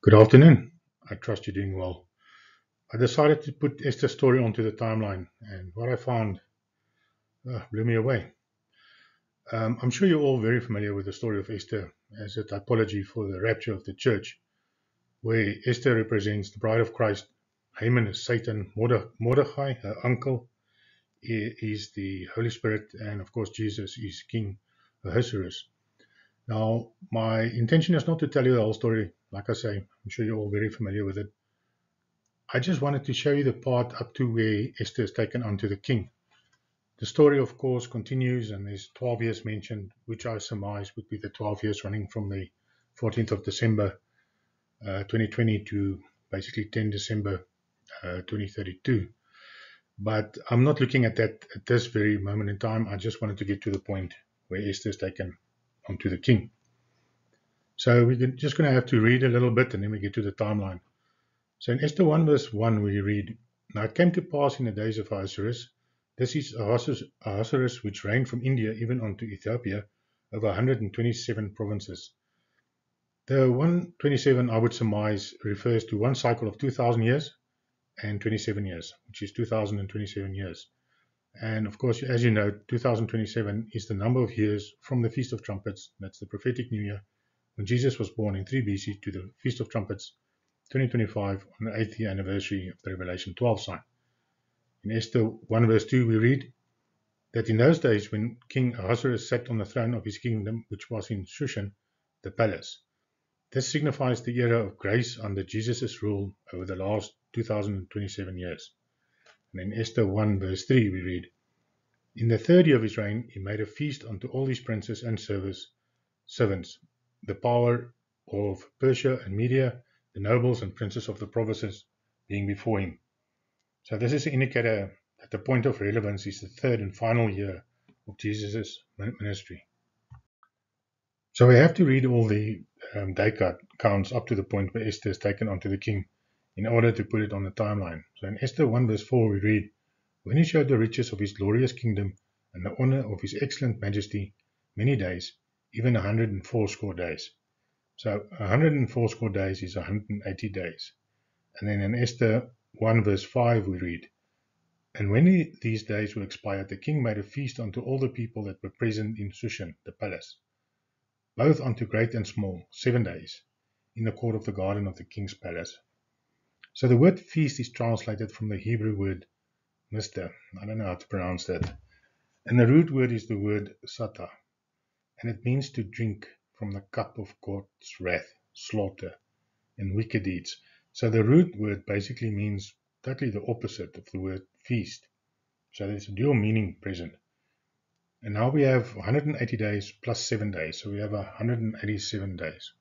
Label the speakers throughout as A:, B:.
A: Good afternoon. I trust you're doing well. I decided to put Esther's story onto the timeline, and what I found blew me away. I'm sure you're all very familiar with the story of Esther as a typology for the rapture of the church, where Esther represents the bride of Christ, Haman is Satan, Mordecai, her uncle, is the Holy Spirit, and of course, Jesus is King Ahasuerus. Now, my intention is not to tell you the whole story. Like I say, I'm sure you're all very familiar with it. I just wanted to show you the part up to where Esther is taken unto the king. The story, of course, continues, and there's 12 years mentioned, which I surmise would be the 12 years running from the 14th of December 2020 to basically 10 December 2032. But I'm not looking at that at this very moment in time. I just wanted to get to the point where Esther is taken onto the king. So we're just going to have to read a little bit, and then we get to the timeline. So in Esther 1 verse 1 we read, Now it came to pass in the days of Ahasuerus, this is Ahasuerus which reigned from India even unto Ethiopia, over 127 provinces. The 127 I would surmise refers to one cycle of 2000 years and 27 years, which is 2027 years. And of course, as you know, 2027 is the number of years from the Feast of Trumpets, that's the prophetic New Year, when Jesus was born in 3 BC, to the Feast of Trumpets 2025, on the 8th year anniversary of the Revelation 12 sign. In Esther 1 verse 2 we read that in those days when King Ahasuerus sat on the throne of his kingdom, which was in Shushan, the palace. This signifies the era of grace under Jesus' rule over the last 2027 years. And in Esther 1 verse 3 we read, In the third year of his reign he made a feast unto all his princes and servants, the power of Persia and Media, the nobles and princes of the provinces being before him. So this is an indicator that the point of relevance is the third and final year of Jesus' ministry. So we have to read all the day counts up to the point where Esther is taken onto the king in order to put it on the timeline. So in Esther 1 verse 4 we read, When he showed the riches of his glorious kingdom and the honor of his excellent majesty many days, even 180 days. So 180 days is 180 days. And then in Esther 1 verse 5 we read, And when these days were expired, the king made a feast unto all the people that were present in Shushan, the palace, both unto great and small, 7 days, in the court of the garden of the king's palace. So the word feast is translated from the Hebrew word mister. I don't know how to pronounce that. And the root word is the word sata, and it means to drink from the cup of God's wrath, slaughter, and wicked deeds. So the root word basically means totally the opposite of the word feast. So there's a dual meaning present. And now we have 180 days plus 7 days. So we have 187 days.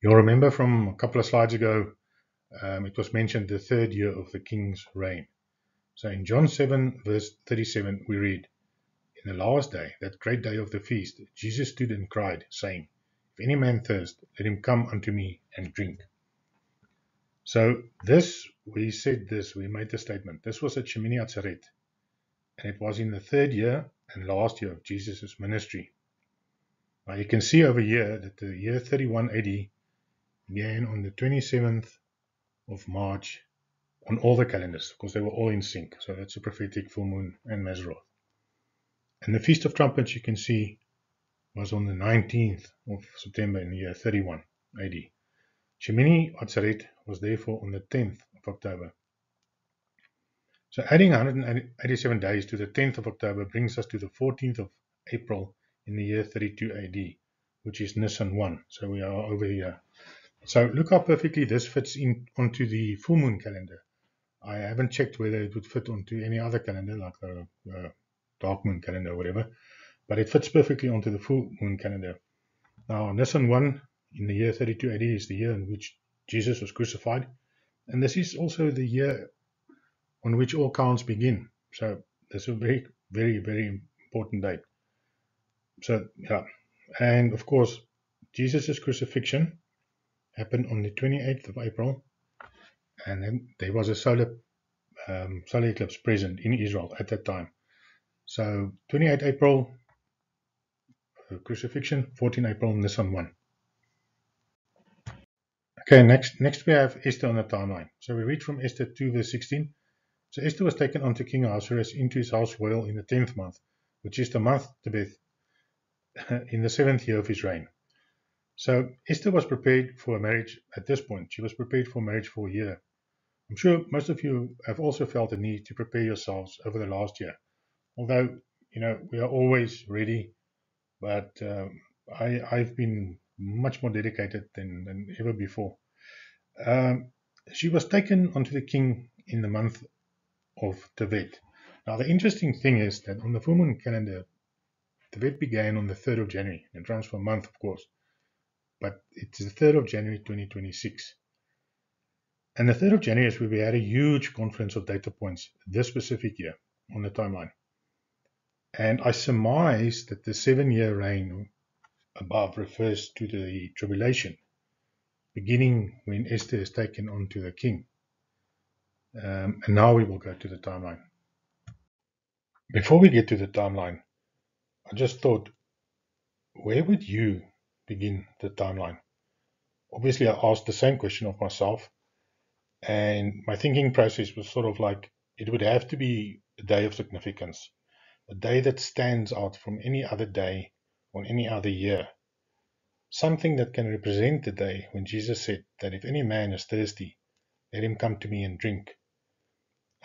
A: You'll remember from a couple of slides ago, it was mentioned the third year of the king's reign. So in John 7 verse 37 we read, In the last day, that great day of the feast, Jesus stood and cried, saying, If any man thirst, let him come unto me and drink. So we made the statement, this was at Shemini Atzeret, and it was in the third year and last year of Jesus' ministry. Now you can see over here that the year 31 AD began on the 27th of March on all the calendars, because they were all in sync. So that's a prophetic full moon and Mazzaroth. And the Feast of Trumpets, you can see, was on the 19th of September in the year 31 AD. Shemini Atzeret was therefore on the 10th of October. So adding 187 days to the 10th of October brings us to the 14th of April in the year 32 AD, which is Nisan 1. So we are over here. So look how perfectly this fits in onto the full moon calendar. I haven't checked whether it would fit onto any other calendar, like the dark moon calendar or whatever, but it fits perfectly onto the full moon calendar. Now, Nisan 1 in the year 32 AD is the year in which Jesus was crucified, and this is also the year on which all counts begin. So this is a very, very, very important date. So, yeah. And of course, Jesus' crucifixion happened on the 28th of April, and then there was a solar eclipse present in Israel at that time. So 28 April, crucifixion, 14 April, Nisan 1. Okay, next we have Esther on the timeline. So we read from Esther 2 verse 16. So Esther was taken unto King Ahasuerus into his house royal in the 10th month, which is the month Tebeth, in the 7th year of his reign. So Esther was prepared for a marriage at this point. She was prepared for marriage for a year. I'm sure most of you have also felt the need to prepare yourselves over the last year. Although, we are always ready, but I've been much more dedicated than ever before. She was taken onto the king in the month of Tevet. Now, the interesting thing is that on the full moon calendar, Tevet began on the 3rd of January. It runs for a month, of course, but it's the 3rd of January 2026. And the 3rd of January is where we had a huge confluence of data points this specific year on the timeline. And I surmise that the 7-year reign above refers to the tribulation, beginning when Esther is taken onto the king. And now we will go to the timeline. Before we get to the timeline, I just thought, where would you begin the timeline? Obviously, I asked the same question of myself, and my thinking process was sort of like, it would have to be a day of significance, a day that stands out from any other day or any other year. Something that can represent the day when Jesus said that if any man is thirsty, let him come to me and drink.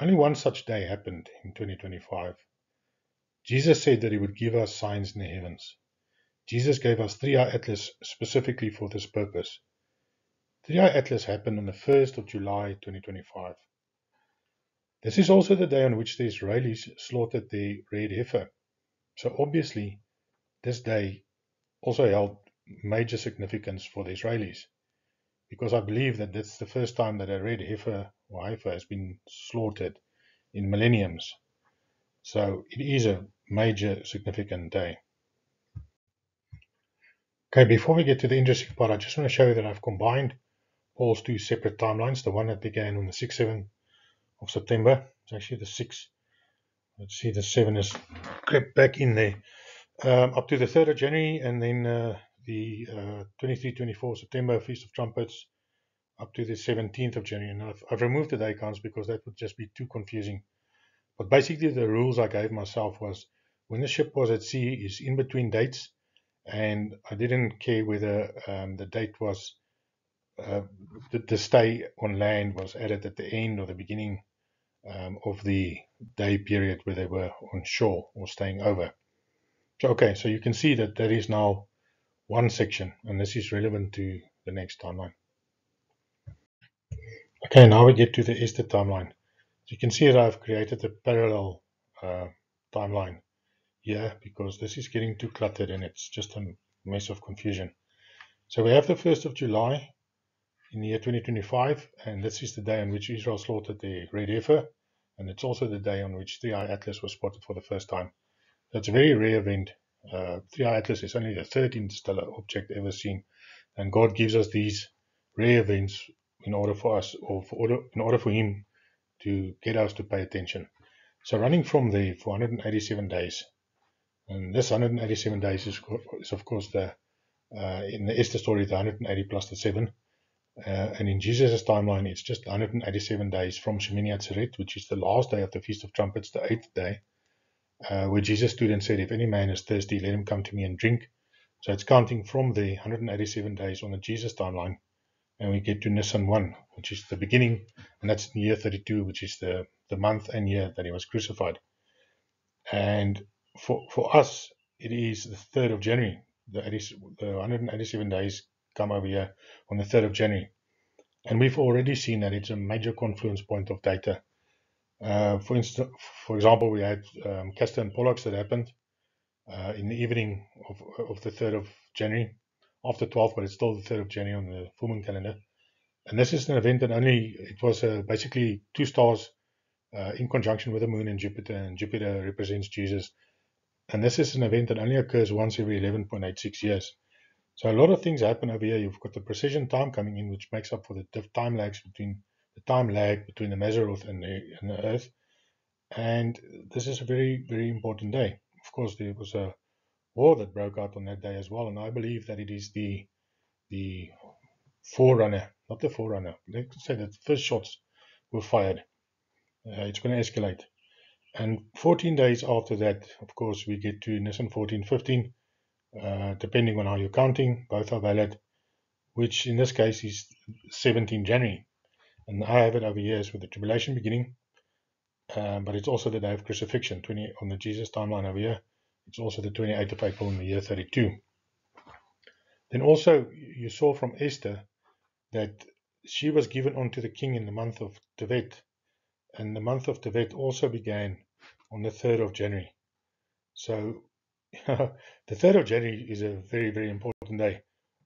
A: Only one such day happened in 2025. Jesus said that he would give us signs in the heavens. Jesus gave us 3i Atlas specifically for this purpose. 3i Atlas happened on the 1st of July 2025. This is also the day on which the Israelis slaughtered the red heifer. So obviously, this day also held major significance for the Israelis, because I believe that that's the first time that a red heifer or heifer has been slaughtered in millenniums. So it is a major significant day. Okay, before we get to the interesting part, I just want to show you that I've combined Paul's two separate timelines. The one that began on the 6th, 7th of September. It's actually the 6th. Let's see, the 7 is crept back in there. Up to the 3rd of January, and then the 23, 24 September Feast of Trumpets up to the 17th of January. And I've removed the day counts because that would just be too confusing. But basically the rules I gave myself was, when the ship was at sea is in between dates, and I didn't care whether the date was, the stay on land was added at the end or the beginning of the day period where they were on shore or staying over. So, okay, so you can see that that is now one section, and this is relevant to the next timeline. Okay, now we get to the Esther timeline. So you can see that I've created a parallel timeline here because this is getting too cluttered and it's just a mess of confusion. So we have the 1st of July in the year 2025, and this is the day on which Israel slaughtered the red heifer, and it's also the day on which 3i Atlas was spotted for the first time. That's a very rare event. 3i Atlas is only the 13th stellar object ever seen, and God gives us these rare events in order for us, or in order for Him to get us to pay attention. So running from there for 187 days, and this 187 days is of course the in the Esther story the 180 plus the 7. And in Jesus' timeline, it's just 187 days from Shemini Atzeret, which is the last day of the Feast of Trumpets, the 8th day, where Jesus stood and said, if any man is thirsty, let him come to me and drink. So it's counting from the 187 days on the Jesus timeline, and we get to Nisan 1, which is the beginning, and that's in the year 32, which is the month and year that he was crucified. And for us, it is the 3rd of January. The 187 days come over here on the 3rd of January. And we've already seen that it's a major confluence point of data. For example, we had Castor and Pollux that happened in the evening of the 3rd of January, after 12, but it's still the 3rd of January on the full moon calendar. And this is an event that it was basically two stars in conjunction with the moon and Jupiter represents Jesus. And this is an event that only occurs once every 11.86 years. So a lot of things happen over here. You've got the precision time coming in, which makes up for the time lag between the Mazzaroth and the Earth. And this is a very, very important day. Of course, there was a war that broke out on that day as well, and I believe that it is the forerunner, not the forerunner. Let's say that the first shots were fired. It's going to escalate. And 14 days after that, of course, we get to Nisan 1415, depending on how you're counting. Both are valid, which in this case is 17 January. And I have it over here as with the tribulation beginning, but it's also the day of crucifixion, 20 on the Jesus timeline over here. It's also the 28th of April in the year 32. Then also you saw from Esther that she was given unto the king in the month of Tevet, and the month of Tevet also began on the 3rd of January. So the 3rd of January is a very, very important day.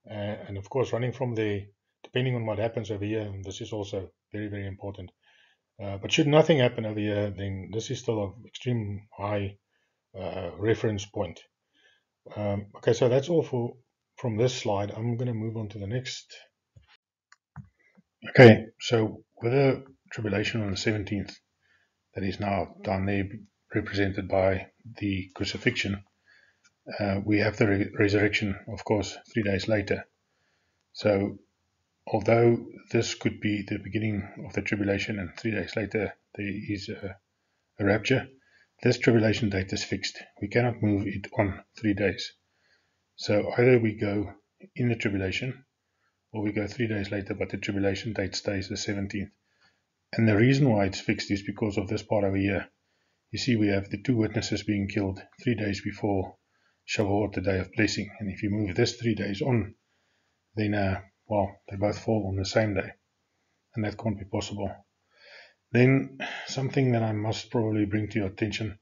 A: And of course, running from there, depending on what happens over here, this is also very, very important. But should nothing happen over here, then this is still an extreme high reference point. Okay, so that's all from this slide. I'm going to move on to the next. Okay, so with the tribulation on the 17th, that is now down there represented by the crucifixion, we have the resurrection, of course, 3 days later. So although this could be the beginning of the tribulation and 3 days later there is a rapture, this tribulation date is fixed. We cannot move it on 3 days. So either we go in the tribulation or we go 3 days later, but the tribulation date stays the 17th. And the reason why it's fixed is because of this part over here. You see, we have the 2 witnesses being killed 3 days before Shavuot, the day of blessing. And if you move this 3 days on, then, well, they both fall on the same day. And that can't be possible. Then, something that I must probably bring to your attention.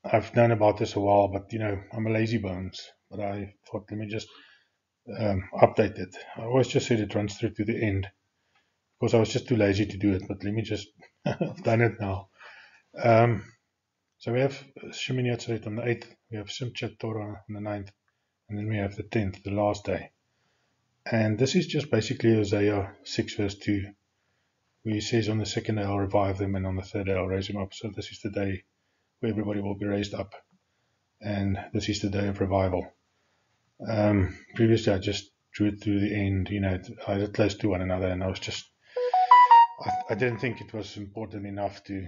A: I've known about this a while, but, you know, I'm a lazy bones. But I thought, let me just update it. I always just said it runs through to the end, because I was just too lazy to do it. But let me just, I've done it now. So we have Shemini Atzeret on the 8th, we have Simchat Torah on the 9th, and then we have the 10th, the last day. And this is just basically Hosea 6 verse 2, where he says, on the 2nd day I'll revive them, and on the 3rd day I'll raise them up. So this is the day where everybody will be raised up, and this is the day of revival. Previously I just drew it to the end, you know, I had it close to one another, and I was just, I didn't think it was important enough to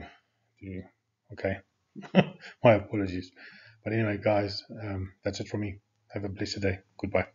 A: okay. My apologies. But anyway, guys, that's it from me. Have a blessed day. Goodbye.